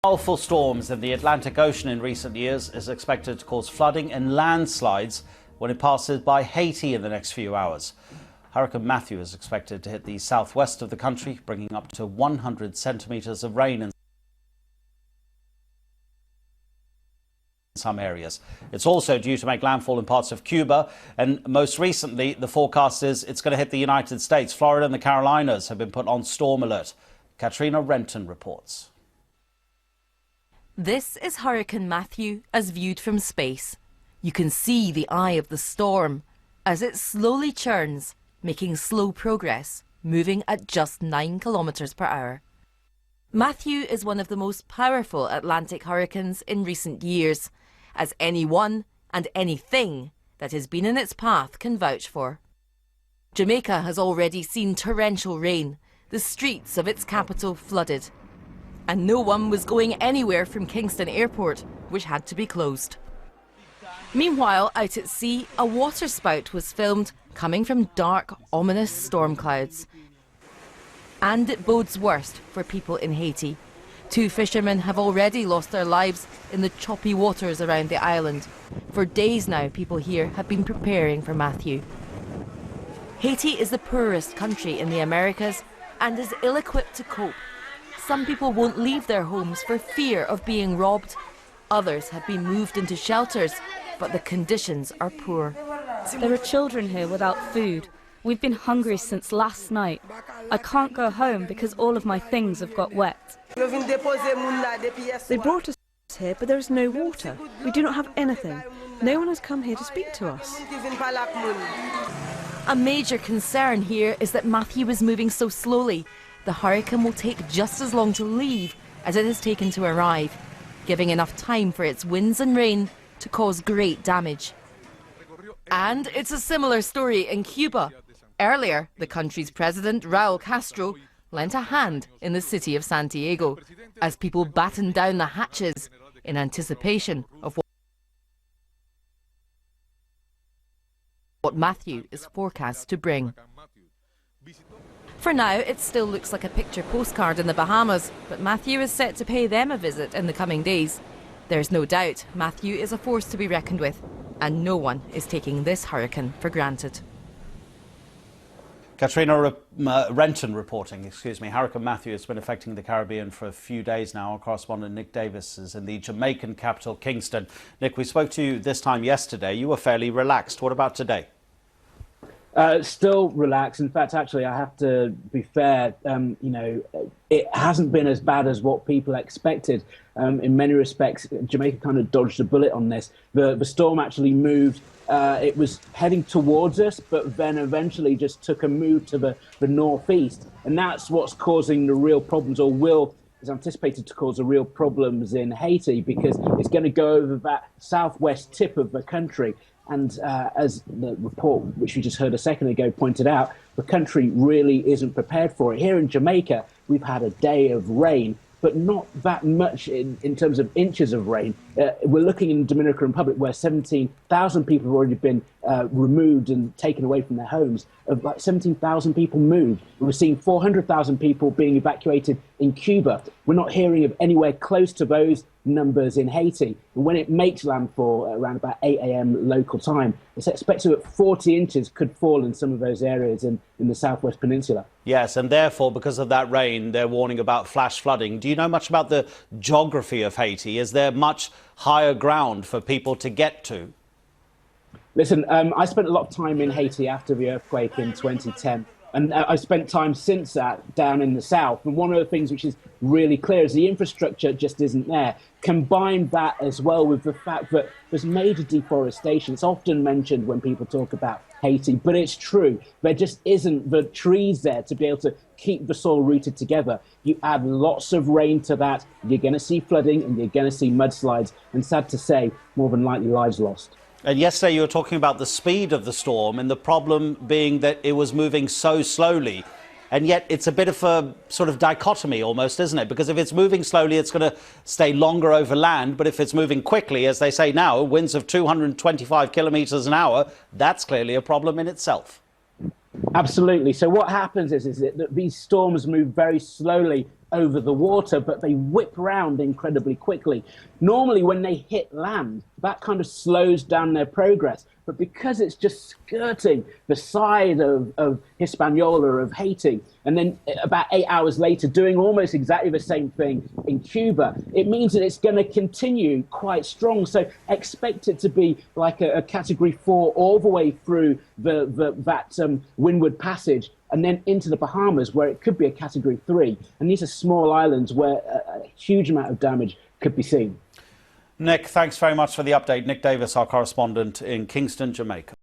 Powerful storms in the Atlantic Ocean in recent years is expected to cause flooding and landslides when it passes by Haiti in the next few hours. Hurricane Matthew is expected to hit the southwest of the country, bringing up to 100 centimetres of rain in some areas. It's also due to make landfall in parts of Cuba, and most recently the forecast is it's going to hit the United States. Florida and the Carolinas have been put on storm alert. Katrina Renton reports. This is Hurricane Matthew as viewed from space. You can see the eye of the storm as it slowly churns, making slow progress, moving at just 9 kilometres per hour. Matthew is one of the most powerful Atlantic hurricanes in recent years, as anyone and anything that has been in its path can vouch for. Jamaica has already seen torrential rain, the streets of its capital flooded, and no one was going anywhere from Kingston Airport, which had to be closed. Meanwhile, out at sea, a waterspout was filmed coming from dark, ominous storm clouds. And it bodes worst for people in Haiti. 2 fishermen have already lost their lives in the choppy waters around the island. For days now, people here have been preparing for Matthew. Haiti is the poorest country in the Americas and is ill-equipped to cope. Some people won't leave their homes for fear of being robbed. Others have been moved into shelters, but the conditions are poor. There are children here without food. We've been hungry since last night. I can't go home because all of my things have got wet. They brought us here, but there is no water. We do not have anything. No one has come here to speak to us. A major concern here is that Matthew is moving so slowly. The hurricane will take just as long to leave as it has taken to arrive, giving enough time for its winds and rain to cause great damage. And it's a similar story in Cuba. Earlier, the country's president, Raul Castro, lent a hand in the city of Santiago as people battened down the hatches in anticipation of what Matthew is forecast to bring. For now, it still looks like a picture postcard in the Bahamas, but Matthew is set to pay them a visit in the coming days. There's no doubt Matthew is a force to be reckoned with, and no one is taking this hurricane for granted. Katrina Renton reporting, Hurricane Matthew has been affecting the Caribbean for a few days now. Our correspondent Nick Davis is in the Jamaican capital, Kingston. Nick, we spoke to you this time yesterday. You were fairly relaxed. What about today? Still relaxed. In fact, actually, I have to be fair, it hasn't been as bad as what people expected. In many respects, Jamaica kind of dodged a bullet on this. The storm actually moved. It was heading towards us, but then eventually just took a move to the northeast. And that's what's causing the real problems, or is anticipated to cause the real problems in Haiti, because it's going to go over that southwest tip of the country. And as the report, which we just heard a second ago, pointed out, the country really isn't prepared for it. Here in Jamaica, we've had a day of rain, but not that much in terms of inches of rain. We're looking in the Dominican Republic, where 17,000 people have already been removed and taken away from their homes. Like 17,000 people moved. We're seeing 400,000 people being evacuated in Cuba. We're not hearing of anywhere close to those numbers in Haiti. And when it makes landfall around about 8 a.m. local time, it's expected that 40 inches could fall in some of those areas in the southwest peninsula. Yes, and therefore, because of that rain, they're warning about flash flooding. Do you know much about the geography of Haiti? Is there much higher ground for people to get to? Listen, I spent a lot of time in Haiti after the earthquake in 2010. And I spent time since that down in the south. And one of the things which is really clear is the infrastructure just isn't there. Combine that as well with the fact that there's major deforestation. It's often mentioned when people talk about Haiti, but it's true. There just isn't the trees there to be able to keep the soil rooted together. You add lots of rain to that, you're going to see flooding and you're going to see mudslides. And sad to say, more than likely lives lost. And yesterday you were talking about the speed of the storm and the problem being that it was moving so slowly. And yet it's a bit of a sort of dichotomy almost, isn't it? Because if it's moving slowly, it's going to stay longer over land. But if it's moving quickly, as they say now, winds of 225 kilometres an hour, that's clearly a problem in itself. Absolutely. So what happens is that these storms move very slowly over the water, but they whip around incredibly quickly. Normally, when they hit land, that kind of slows down their progress. But because it's just skirting the side of Hispaniola, of Haiti, and then about 8 hours later doing almost exactly the same thing in Cuba, it means that it's going to continue quite strong. So expect it to be like a Category 4 all the way through that windward passage, and then into the Bahamas, where it could be a Category 3. And these are small islands where a huge amount of damage could be seen. Nick, thanks very much for the update. Nick Davis, our correspondent in Kingston, Jamaica.